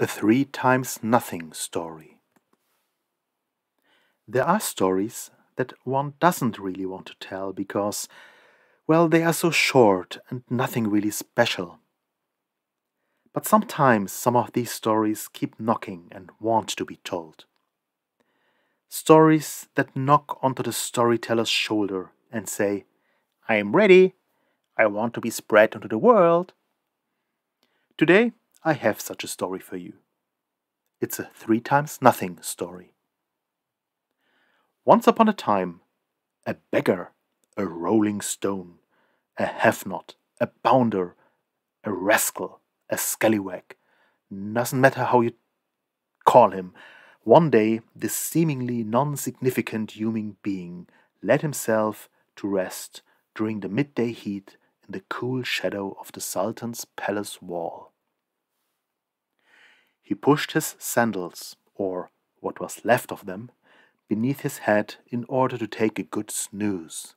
A 3 times nothing story. There are stories that one doesn't really want to tell because, well, they are so short and nothing really special. But sometimes some of these stories keep knocking and want to be told. Stories that knock onto the storyteller's shoulder and say, "I am ready. I want to be spread onto the world." Today, I have such a story for you. It's a 3 times nothing story. Once upon a time, a beggar, a rolling stone, a have-not, a bounder, a rascal, a scallywag, doesn't matter how you call him, one day this seemingly non-significant human being let himself to rest during the midday heat in the cool shadow of the Sultan's palace wall. He pushed his sandals, or what was left of them, beneath his head in order to take a good snooze.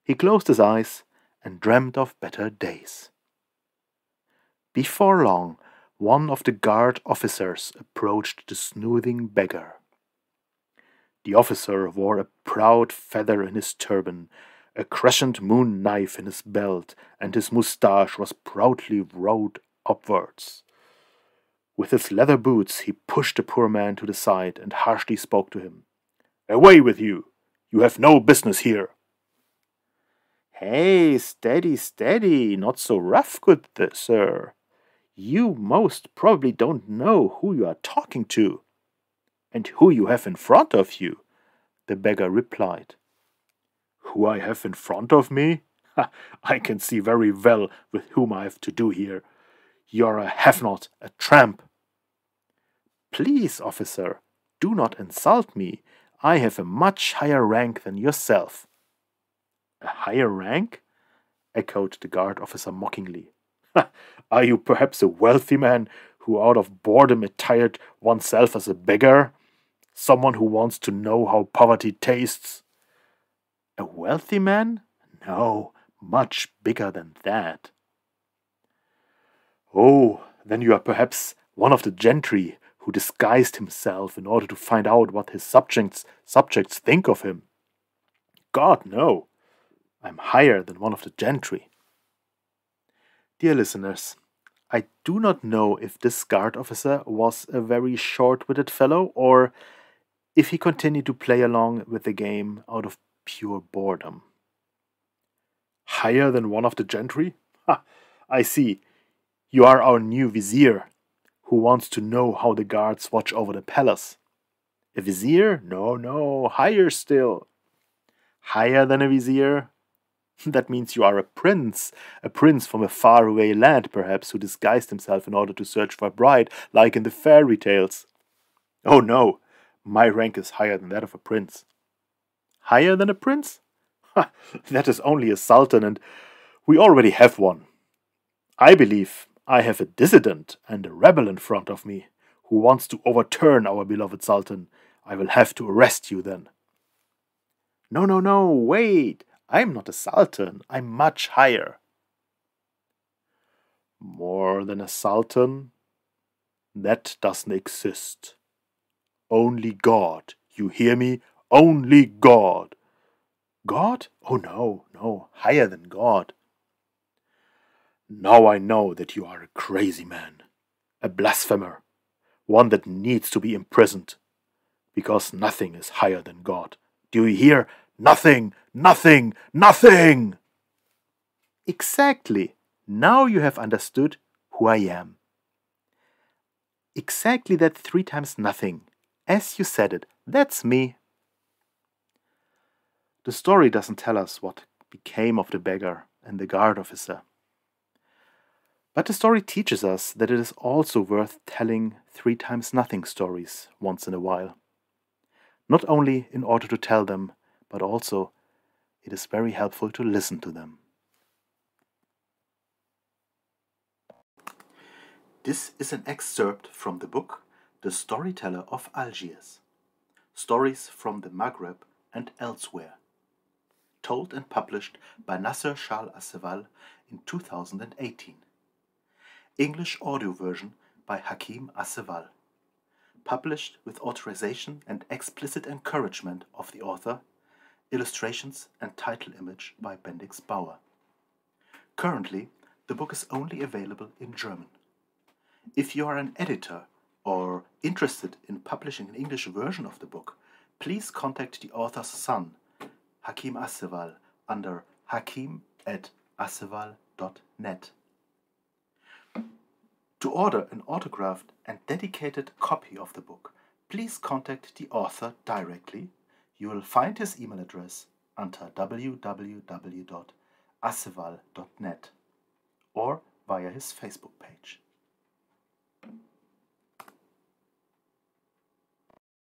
He closed his eyes and dreamt of better days. Before long, one of the guard officers approached the snoozing beggar. The officer wore a proud feather in his turban, a crescent moon knife in his belt, and his moustache was proudly rolled upwards. With his leather boots he pushed the poor man to the side and harshly spoke to him. "Away with you! You have no business here!" "Hey, steady, steady, not so rough, good sir. You most probably don't know who you are talking to, and who you have in front of you," the beggar replied. "Who I have in front of me? I can see very well with whom I have to do here. You're a have-not, a tramp." "Please, officer, do not insult me. I have a much higher rank than yourself." "A higher rank?" echoed the guard officer mockingly. "Are you perhaps a wealthy man who out of boredom attired oneself as a beggar? Someone who wants to know how poverty tastes?" "A wealthy man? No, much bigger than that." "Oh, then you are perhaps one of the gentry who disguised himself in order to find out what his subjects think of him." "God, no. I'm higher than one of the gentry." Dear listeners, I do not know if this guard officer was a very short-witted fellow or if he continued to play along with the game out of pure boredom. "Higher than one of the gentry? Ha! I see. You are our new vizier, who wants to know how the guards watch over the palace." "A vizier? No, higher still." "Higher than a vizier? That means you are a prince from a faraway land, perhaps, who disguised himself in order to search for a bride, like in the fairytales." "Oh no, my rank is higher than that of a prince." "Higher than a prince? Ha, that is only a sultan, and we already have one. I believe I have a dissident and a rebel in front of me, who wants to overturn our beloved sultan. I will have to arrest you then." No, wait! I'm not a sultan, I'm much higher." "More than a sultan? That doesn't exist. Only God, you hear me? Only God." "God? Oh no, higher than God." "Now I know that you are a crazy man, a blasphemer, one that needs to be imprisoned, because nothing is higher than God. Do you hear? Nothing! "Exactly. Now you have understood who I am. Exactly that 3 times nothing. As you said it, that's me." The story doesn't tell us what became of the beggar and the guard officer. But the story teaches us that it is also worth telling 3 times nothing stories once in a while. Not only in order to tell them, but also it is very helpful to listen to them. This is an excerpt from the book The Storyteller of Algiers, Stories from the Maghreb and Elsewhere, told and published by erzaehler.aceval in 2018. English audio version by erzaehler. Published with authorization and explicit encouragement of the author, illustrations and title image by Bendix Bauer. Currently, the book is only available in German. If you are an editor or interested in publishing an English version of the book, please contact the author's son, erzaehval, under hakim@aceval.net. To order an autographed and dedicated copy of the book, please contact the author directly. You will find his email address under www.aceval.net or via his Facebook page.